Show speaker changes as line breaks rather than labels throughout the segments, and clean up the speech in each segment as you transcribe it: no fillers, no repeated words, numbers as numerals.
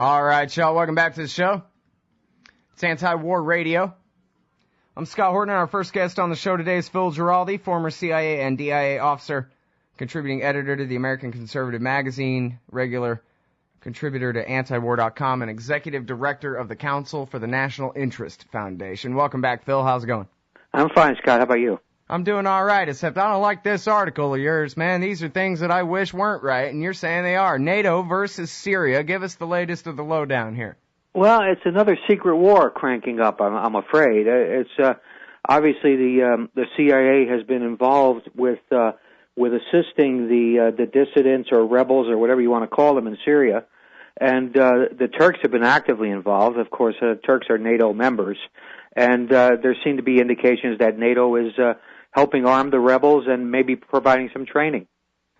All right, y'all. Welcome back to the show. It's Anti-War Radio. I'm Scott Horton. Our first guest on the show today is Philip Giraldi, former CIA and DIA officer, contributing editor to the American Conservative Magazine, regular contributor to antiwar.com, and executive director of the Council for the National Interest Foundation. Welcome back, Phil. How's it going?
I'm fine, Scott. How about you?
I'm doing all right, except I don't like this article of yours, man. These are things that I wish weren't right, and you're saying they are. NATO versus Syria. Give us the latest of the lowdown here.
Well, it's another secret war cranking up, I'm afraid. It's obviously the CIA has been involved with assisting the dissidents or rebels or whatever you want to call them in Syria, and the Turks have been actively involved. Of course, Turks are NATO members, and there seem to be indications that NATO is helping arm the rebels and maybe providing some training.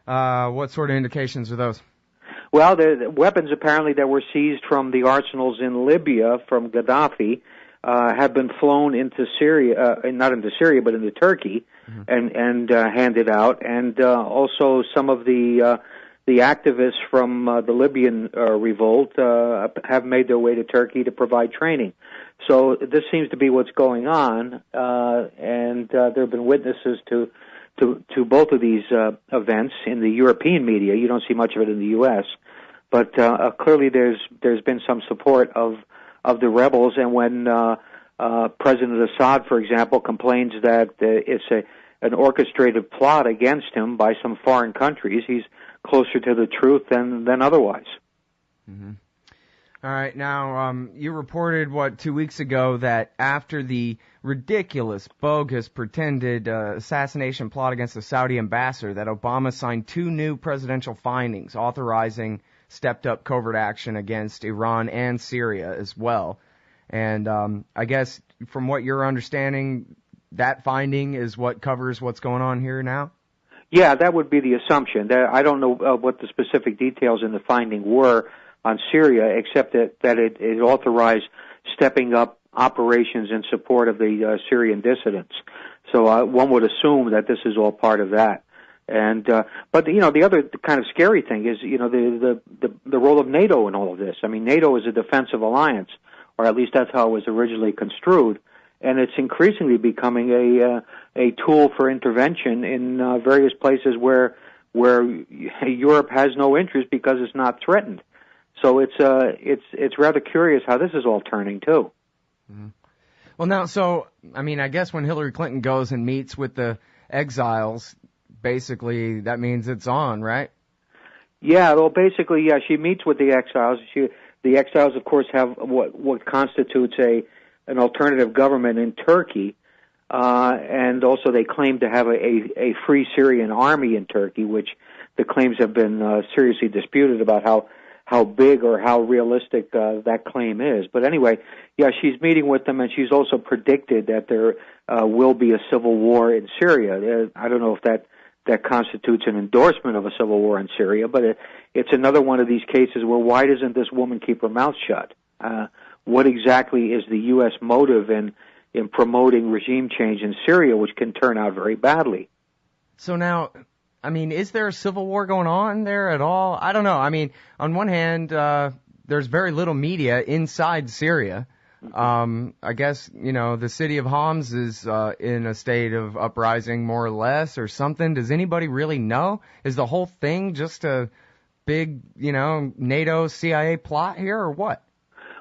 What sort of indications are those?
Well, the weapons apparently that were seized from the arsenals in Libya from Gaddafi have been flown into Syria, not into Syria, but into Turkey, and handed out. And also some of the activists from the Libyan revolt have made their way to Turkey to provide training. So this seems to be what's going on, and there have been witnesses to both of these events in the European media. You don't see much of it in the U.S., but clearly there's been some support of the rebels. And when President Assad, for example, complains that it's an orchestrated plot against him by some foreign countries, he's closer to the truth than otherwise.
Mm-hmm. All right. Now, you reported, 2 weeks ago that after the ridiculous, bogus, pretended assassination plot against the Saudi ambassador, that Obama signed 2 new presidential findings authorizing stepped-up covert action against Iran and Syria as well. And I guess from what you're understanding, that finding is what covers what's going on here now?
Yeah, that would be the assumption. I don't know what the specific details in the finding were on Syria, except that it authorized stepping up operations in support of the Syrian dissidents. So one would assume that this is all part of that. And but the other kind of scary thing is the role of NATO in all of this. I mean, NATO is a defensive alliance, or at least that's how it was originally construed, and it's increasingly becoming a tool for intervention in various places where Europe has no interest because it's not threatened. So it's rather curious how this is all turning too.
Mm-hmm. Well, now, I guess when Hillary Clinton goes and meets with the exiles, basically that means it's on, right?
Yeah, well, basically, yeah, she meets with the exiles. The exiles, of course, have what constitutes an alternative government in Turkey, and also they claim to have a free Syrian army in Turkey, which the claims have been seriously disputed about how big or how realistic that claim is. But anyway, yeah, she's meeting with them, and she's also predicted that there will be a civil war in Syria. I don't know if that constitutes an endorsement of a civil war in Syria, but it's another one of these cases where why doesn't this woman keep her mouth shut? What exactly is the U.S. motive in promoting regime change in Syria, which can turn out very badly?
So now, is there a civil war going on there at all? I don't know. On one hand, there's very little media inside Syria. I guess, the city of Homs is in a state of uprising more or less or something. Does anybody really know? Is the whole thing just a big, NATO CIA plot here or what?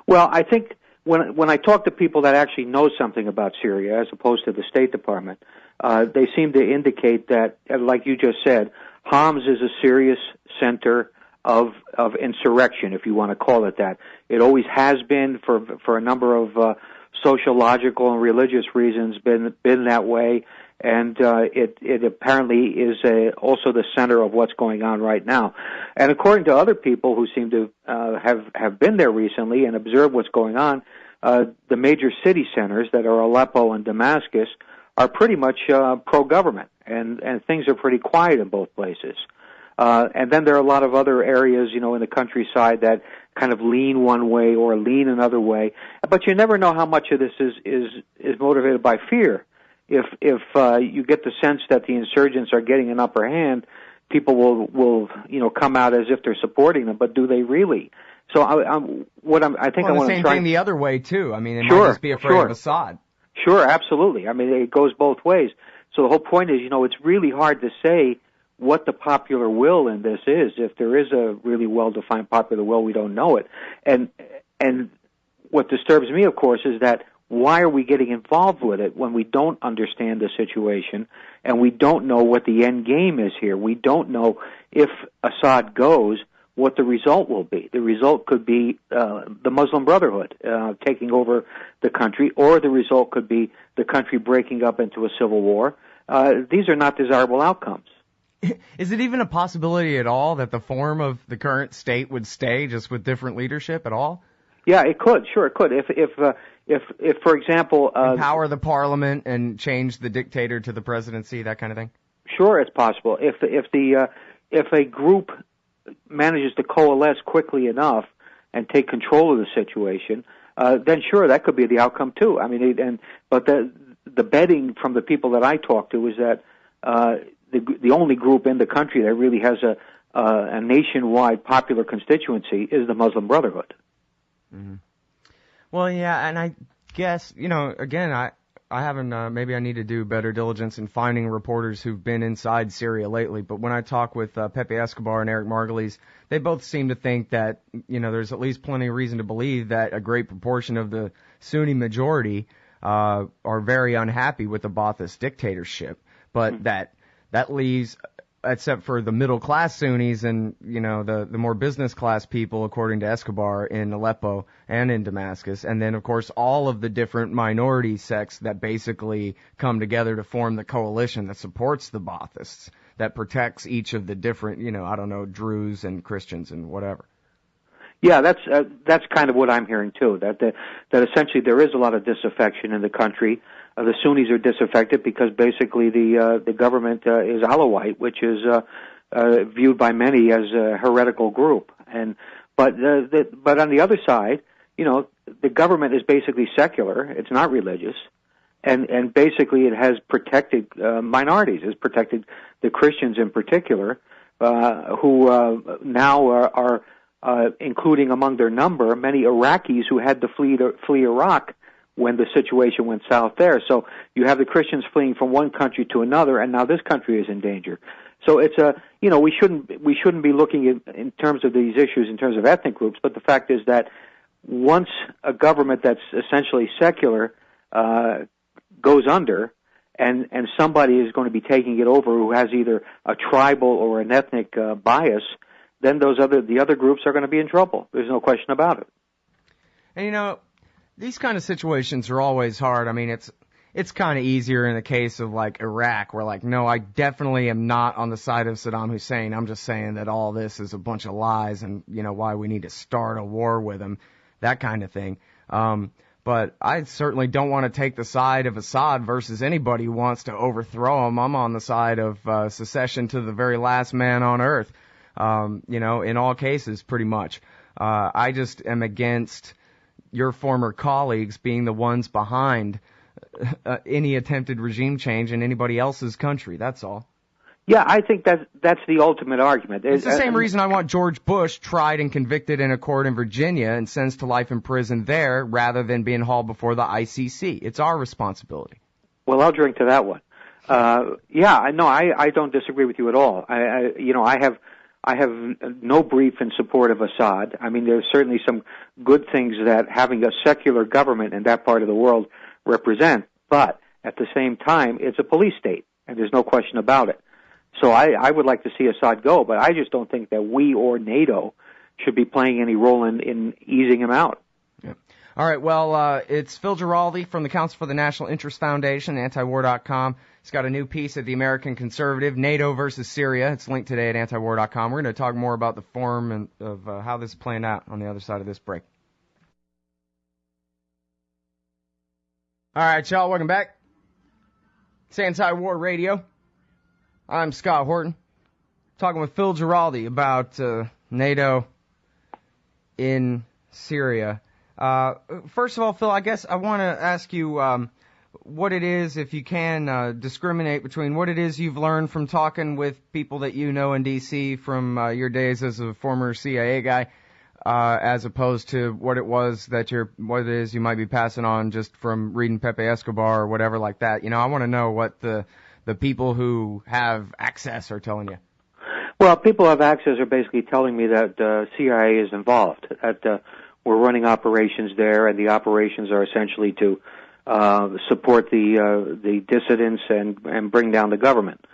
Well, I think when I talk to people that actually know something about Syria as opposed to the State Department, they seem to indicate that, like you just said, Homs is a serious center of insurrection, if you want to call it that. It always has been for a number of sociological and religious reasons been that way, and it apparently is also the center of what's going on right now. And according to other people who seem to have been there recently and observed what's going on, the major city centers that are Aleppo and Damascus are pretty much pro-government, and things are pretty quiet in both places. And then there are a lot of other areas, in the countryside that kind of lean one way or lean another way. But you never know how much of this is motivated by fear. If you get the sense that the insurgents are getting an upper hand, people will come out as if they're supporting them. But do they really? So I think
well,
I want to try.
the same thing the other way too. I mean, they
Sure,
might just be afraid
sure.
of Assad.
Sure, absolutely. I mean, it goes both ways. So the whole point is, it's really hard to say what the popular will in this is. If there is a really well-defined popular will, we don't know it. And what disturbs me, of course, is that why are we getting involved with it when we don't understand the situation and we don't know what the end game is here? We don't know if Assad goes, what the result will be. The result could be the Muslim Brotherhood taking over the country, or the result could be the country breaking up into a civil war. These are not desirable outcomes.
Is it even a possibility at all that the form of the current state would stay, just with different leadership at all?
Yeah, it could. Sure, it could. If for example,
empower the parliament and change the dictator to the presidency, that kind of thing.
Sure, it's possible. If a group manages to coalesce quickly enough and take control of the situation, then sure, that could be the outcome too. I mean, but the betting from the people that I talk to is that the only group in the country that really has a nationwide popular constituency is the Muslim Brotherhood.
Mm-hmm. Well, yeah, and I guess, again, I haven't, maybe I need to do better diligence in finding reporters who've been inside Syria lately, but when I talk with Pepe Escobar and Eric Margulies, they both seem to think that, there's at least plenty of reason to believe that a great proportion of the Sunni majority are very unhappy with the Ba'athist dictatorship, but that leaves, except for the middle class Sunnis and, the more business class people, according to Escobar, in Aleppo and in Damascus. And then, of course, all of the different minority sects that basically come together to form the coalition that supports the Baathists, that protects each of the different, Druze and Christians and whatever.
Yeah, that's kind of what I'm hearing too. That essentially there is a lot of disaffection in the country. The Sunnis are disaffected because basically the government is Alawite, which is viewed by many as a heretical group. But on the other side, the government is basically secular. It's not religious, and basically it has protected minorities. It's protected the Christians in particular, who now are including among their number many Iraqis who had to flee Iraq when the situation went south there. So you have the Christians fleeing from one country to another, and now this country is in danger. So it's we shouldn't be looking in terms of these issues in terms of ethnic groups, but the fact is that once a government that's essentially secular goes under, and somebody is going to be taking it over who has either a tribal or an ethnic bias, then the other groups are going to be in trouble. There's no question about it.
And these kind of situations are always hard. I mean, it's kind of easier in the case of like Iraq, where no, I definitely am not on the side of Saddam Hussein. I'm just saying that all this is a bunch of lies and, why we need to start a war with him, that kind of thing. But I certainly don't want to take the side of Assad versus anybody who wants to overthrow him. I'm on the side of secession to the very last man on earth, in all cases, pretty much. I just am against your former colleagues being the ones behind any attempted regime change in anybody else's country. That's all.
Yeah, I think that's the ultimate argument.
It's the same reason I want George Bush tried and convicted in a court in Virginia and sentenced to life in prison there rather than being hauled before the ICC. It's our responsibility.
Well, I'll drink to that one. I don't disagree with you at all. I have no brief in support of Assad. I mean, there's certainly some good things that having a secular government in that part of the world represent, but at the same time, it's a police state, and there's no question about it. So I would like to see Assad go, but I just don't think that we or NATO should be playing any role in easing him out.
Yeah. All right, well, it's Phil Giraldi from the Council for the National Interest Foundation, antiwar.com. He's got a new piece at the American Conservative, NATO versus Syria. It's linked today at antiwar.com. We're going to talk more about the form and of how this is playing out on the other side of this break. All right, y'all, welcome back. It's Anti-War Radio. I'm Scott Horton, talking with Phil Giraldi about NATO in Syria. First of all, Phil, I guess I want to ask you what it is, if you can discriminate between what it is you've learned from talking with people that you know in D.C. from your days as a former CIA guy, as opposed to what it is you might be passing on just from reading Pepe Escobar or whatever like that. I want to know what the people who have access are telling you.
Well, people who have access are basically telling me that CIA is involved, that we're running operations there, and the operations are essentially to support the dissidents and bring down the government.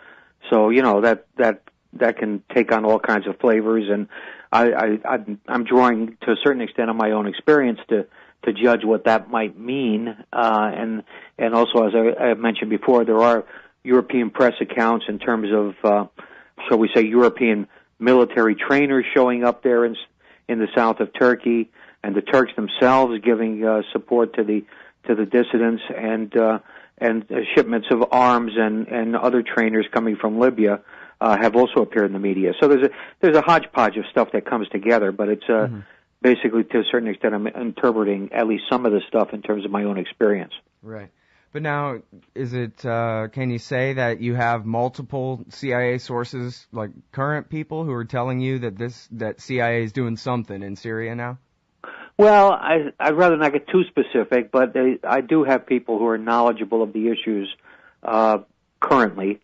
So that can take on all kinds of flavors, and I'm drawing to a certain extent on my own experience to judge what that might mean, and also, as I mentioned before, there are European press accounts in terms of shall we say European military trainers showing up there in the south of Turkey, and the Turks themselves giving support to the dissidents, and shipments of arms and other trainers coming from Libya have also appeared in the media. So there's a hodgepodge of stuff that comes together, but it's basically, to a certain extent, I'm interpreting at least some of the stuff in terms of my own experience.
Right. But now, is it? Can you say that you have multiple CIA sources, like current people, who are telling you that CIA is doing something in Syria now?
Well, I'd rather not get too specific, but I do have people who are knowledgeable of the issues currently,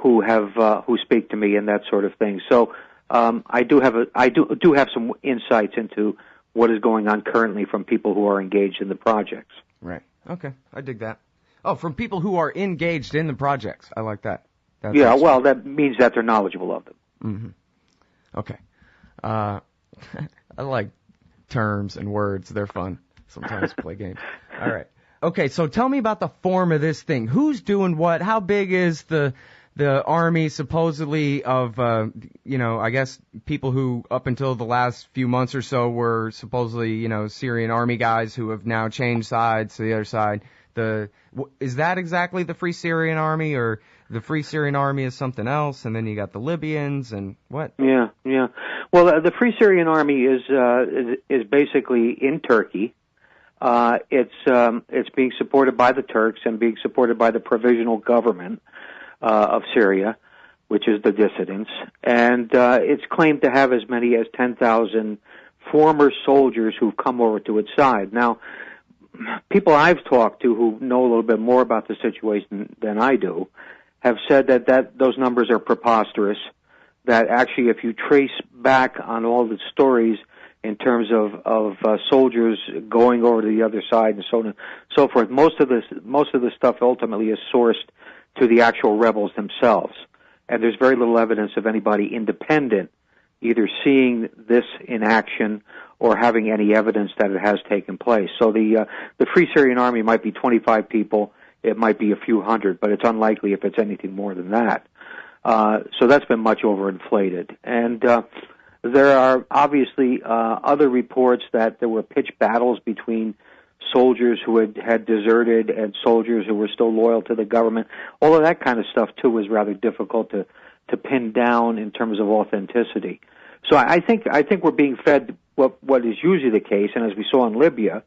who speak to me and that sort of thing. So I do have some insights into what is going on currently from people who are engaged in the projects.
Right. Okay, I dig that. Oh, from people who are engaged in the projects. I like that.
Well, that means that they're knowledgeable of them.
Mm-hmm. Okay. I like terms and words. They're fun. Sometimes play games. All right. Okay, so tell me about the form of this thing. Who's doing what? How big is the army supposedly of, I guess people who up until the last few months or so were supposedly, Syrian army guys who have now changed sides to the other side. Is that exactly the Free Syrian Army, or the Free Syrian Army is something else, and then you got the Libyans and what?
Yeah. Well, the Free Syrian Army is basically in Turkey. It's being supported by the Turks and being supported by the provisional government of Syria, which is the dissidents, and it's claimed to have as many as 10,000 former soldiers who've come over to its side. Now, people I've talked to who know a little bit more about the situation than I do have said that those numbers are preposterous, that actually if you trace back on all the stories in terms of soldiers going over to the other side and so on and so forth, most of the stuff ultimately is sourced to the actual rebels themselves. And there's very little evidence of anybody independent either seeing this in action or having any evidence that it has taken place. So the Free Syrian Army might be 25 people, it might be a few hundred, but it's unlikely if it's anything more than that. So that's been much overinflated. And there are obviously other reports that there were pitched battles between soldiers who had deserted and soldiers who were still loyal to the government. All of that kind of stuff, too, was rather difficult to pin down in terms of authenticity. So I think we're being fed what is usually the case, and as we saw in Libya,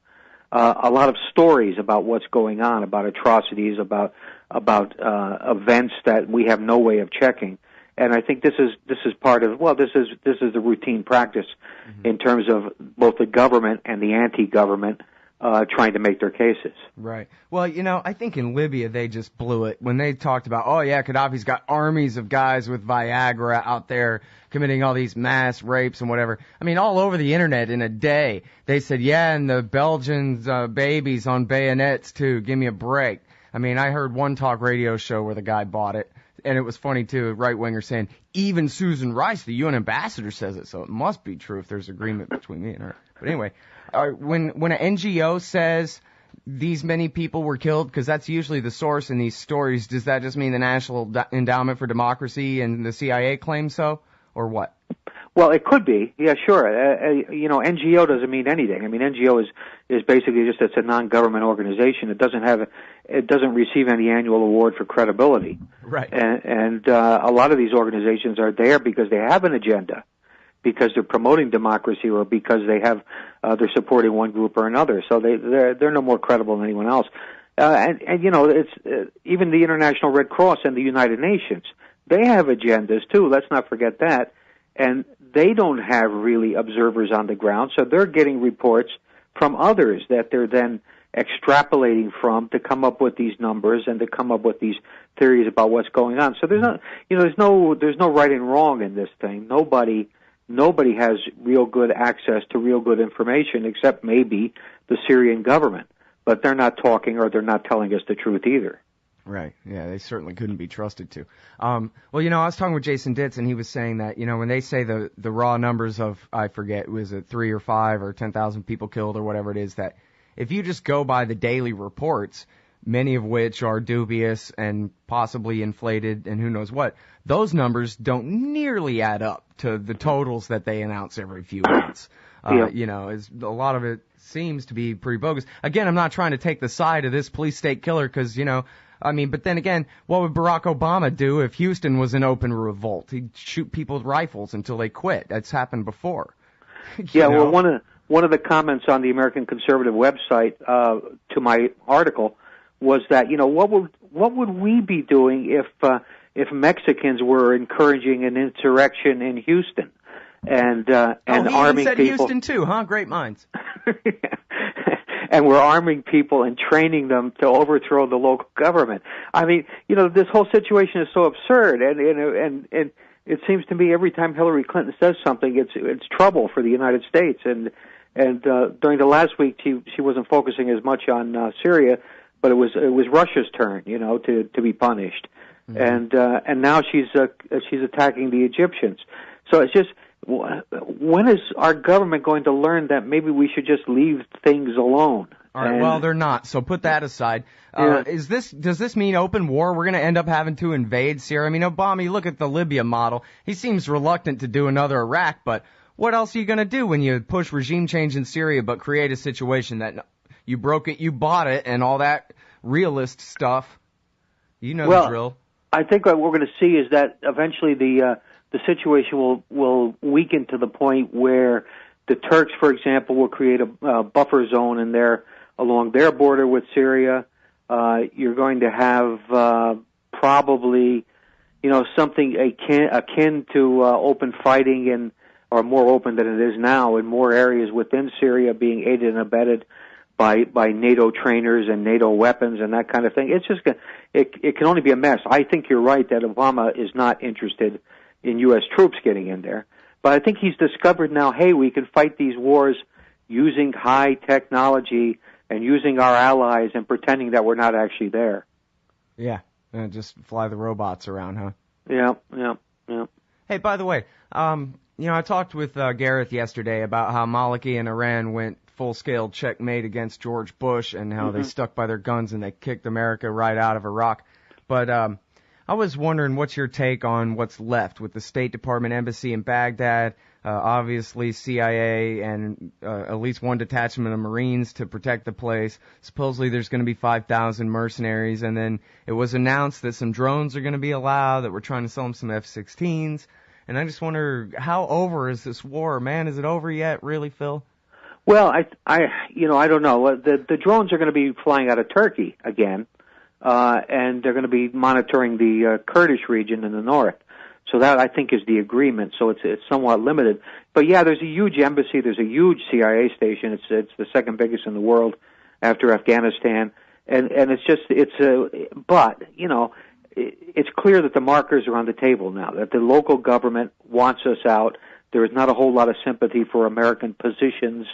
a lot of stories about what's going on, about atrocities, about events that we have no way of checking. And I think this is part of this is the routine practice in terms of both the government and the anti-government trying to make their cases.
Right. Well, I think in Libya they just blew it when they talked about, Gaddafi's got armies of guys with Viagra out there committing all these mass rapes and whatever. I mean, all over the internet in a day, they said, and the Belgians' babies on bayonets too. Give me a break. I mean, I heard one talk radio show where the guy bought it, and it was funny too, a right-winger saying, even Susan Rice, the UN ambassador, says it, so it must be true if there's agreement between me and her. But anyway, when an NGO says these many people were killed, because that's usually the source in these stories, does that just mean the National Endowment for Democracy and the CIA claim so, or what?
Well, it could be. Yeah, sure. NGO doesn't mean anything. I mean, NGO is basically just it's a non-government organization. It doesn't receive any annual award for credibility.
Right.
And a lot of these organizations are there because they have an agenda, because they're promoting democracy, or because they're supporting one group or another. So they're no more credible than anyone else. It's even the International Red Cross and the United Nations. They have agendas too. Let's not forget that. and they don't have really observers on the ground, so they're getting reports from others that they're then extrapolating from to come up with these numbers and to come up with these theories about what's going on. So there's no right and wrong in this thing. Nobody has real good access to real good information except maybe the Syrian government. But they're not talking, or they're not telling us the truth either.
Right. Yeah, they certainly couldn't be trusted to. Well, I was talking with Jason Ditz, and he was saying that, when they say the raw numbers of, I forget, was it 3 or 5 or 10,000 people killed or whatever it is, that if you just go by the daily reports, many of which are dubious and possibly inflated and who knows what, those numbers don't nearly add up to the totals that they announce every few months.
Yeah.
A lot of it seems to be pretty bogus. Again, I'm not trying to take the side of this police state killer because, but then again, what would Barack Obama do if Houston was in open revolt? He'd shoot people with rifles until they quit. That's happened before.
Well, one of the comments on the American Conservative website to my article was that, what would we be doing if Mexicans were encouraging an insurrection in Houston and arming
said
people?
Houston too, huh? Great minds.
And we're arming people and training them to overthrow the local government. I mean, this whole situation is so absurd, and it seems to me every time Hillary Clinton says something, it's trouble for the United States. And during the last week, she wasn't focusing as much on Syria, but it was Russia's turn, to be punished. Mm-hmm. And now she's attacking the Egyptians. So it's just, when is our government going to learn that maybe we should just leave things alone?
All right, well, they're not, so put that aside. Does this mean open war? We're going to end up having to invade Syria? I mean, Obama, you look at the Libya model, he seems reluctant to do another Iraq, but what else are you going to do when you push regime change in Syria but create a situation that you broke it, you bought it, and all that realist stuff? The drill.
I think what we're going to see is that eventually the situation will weaken to the point where the Turks, for example, will create a buffer zone along their border with Syria. You're going to have probably, something akin to open fighting or more open than it is now in more areas within Syria, being aided and abetted by NATO trainers and NATO weapons and that kind of thing. It's just it can only be a mess. I think you're right that Obama is not interested in U.S. troops getting in there. But I think he's discovered now, hey, we can fight these wars using high technology and using our allies and pretending that we're not actually there.
Yeah, just fly the robots around, huh?
Yeah.
Hey, by the way, I talked with Gareth yesterday about how Maliki and Iran went full-scale checkmate against George Bush and how they stuck by their guns and they kicked America right out of Iraq. But I was wondering what's your take on what's left with the State Department embassy in Baghdad, obviously CIA, and at least one detachment of Marines to protect the place. Supposedly there's going to be 5,000 mercenaries, and then it was announced that some drones are going to be allowed, that we're trying to sell them some F-16s. And I just wonder, how over is this war, man? Is it over yet, really, Phil?
Well, I don't know. The drones are going to be flying out of Turkey again. And they're going to be monitoring the Kurdish region in the north. So that, I think, is the agreement. So it's somewhat limited. But yeah, there's a huge embassy. There's a huge CIA station. It's the second biggest in the world after Afghanistan. And but it's clear that the markers are on the table now, that the local government wants us out. There is not a whole lot of sympathy for American positions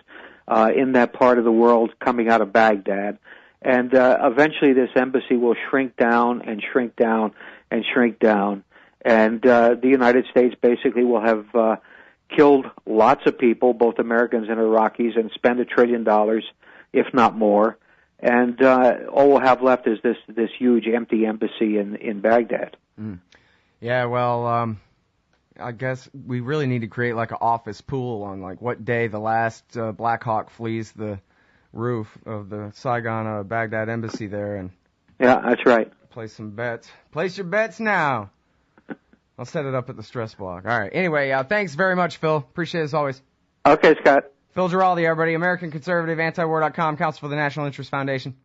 in that part of the world coming out of Baghdad. And eventually this embassy will shrink down and shrink down and shrink down. And the United States basically will have killed lots of people, both Americans and Iraqis, and spend $1 trillion, if not more. And all we'll have left is this huge empty embassy in Baghdad.
Mm. Yeah, well, I guess we really need to create like an office pool on like what day the last Black Hawk flees the roof of the Saigon Baghdad embassy there, and
yeah, that's right.
Place some bets. Place your bets now. I'll set it up at the stress block. All right. Anyway, thanks very much, Phil. Appreciate it as always.
Okay, Scott.
Phil Giraldi, everybody. American Conservative, antiwar.com, Council for the National Interest Foundation.